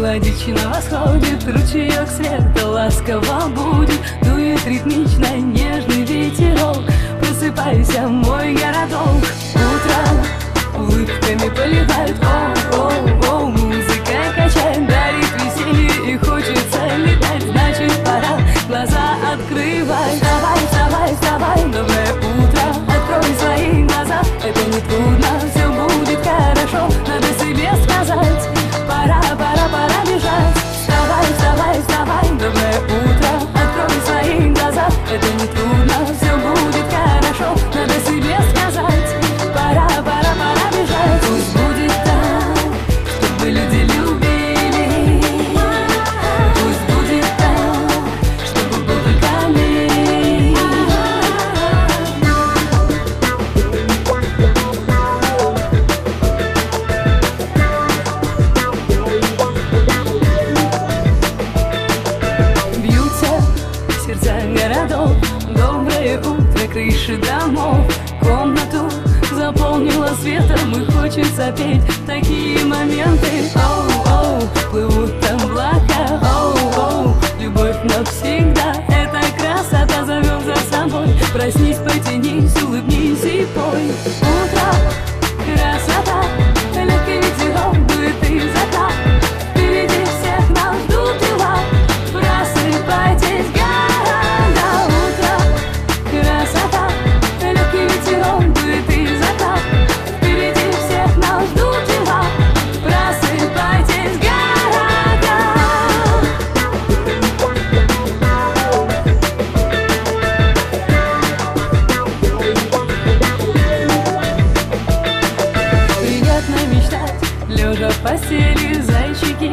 Мелодично восходит ручеек света, ласково будет, дует ритмично нежный ветерок. Просыпайся, мой городок. Утро улыбками поливает, о-о-о, музыка качает, дарит веселье и хочется летать. Значит, пора глаза открывай. Вставай, вставай, вставай, доброе утро. Открой свои глаза, это не трудно, все будет хорошо, надо себе сказать. Пора, пора, пора бежать. Вставай, вставай, вставай, доброе утро. Открой свои глаза, это не трудно, все будет хорошо, надо себе сказать. Пора, пора, пора бежать. Пусть будет так, чтобы люди любили. Пусть будет так, чтобы был только мир. Бьются сердца городов, доброе утро, крыши домов. Комнату заполнила светом и хочется петь такие моменты. Оу-оу, плывут облака, оу-оу, любовь навсегда. Это красота зовет за собой. Проснись, потянись, улыбнись и пой. Утро, красота, легкий ветерок дует из окна. Впереди всех нас ждут дела. Просыпайтесь, города. Утро, красота, легкий ветерок дует из окна. Впереди всех нас ждут дела. Просыпайтесь, города. Приятно мечтать, лежа в постели, зайчики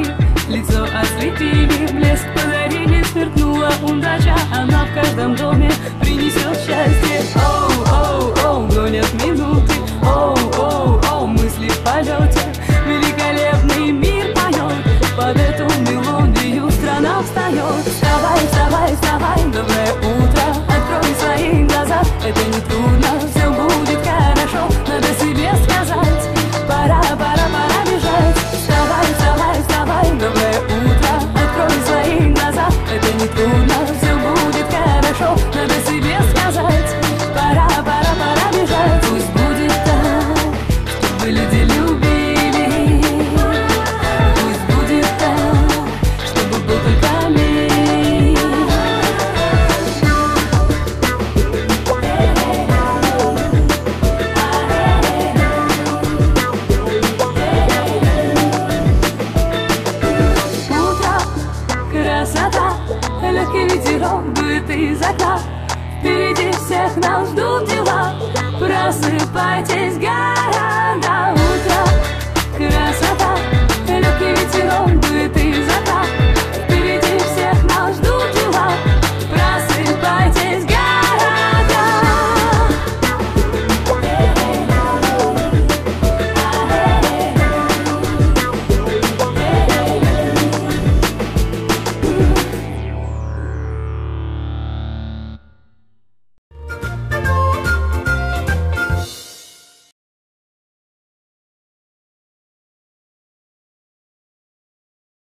лицо ослепили, блеск подарили, сверкнула удача. Она в каждом доме принесет счастье. Оу-оу-оу, гонят минуты, оу-оу-оу, мысли в полете. Великолепный мир поет, под эту мелодию страна встает. Вставай, вставай, вставай, доброе утро. Открой свои глаза, это не трудно, все будет хорошо, надо себе сказать. Пора, пора, пора бежать. Вставай, вставай, вставай, доброе утро. Открой свои глаза, это не трудно, все будет хорошо, надо себе сказать. Пора, пора, пора бежать. Пусть будет так, чтобы люди любили. Пусть будет так, чтобы был только мир. Утро, красота, легкий ветерок дует из окна. Впереди всех нас ждут дела. Просыпайтесь, города.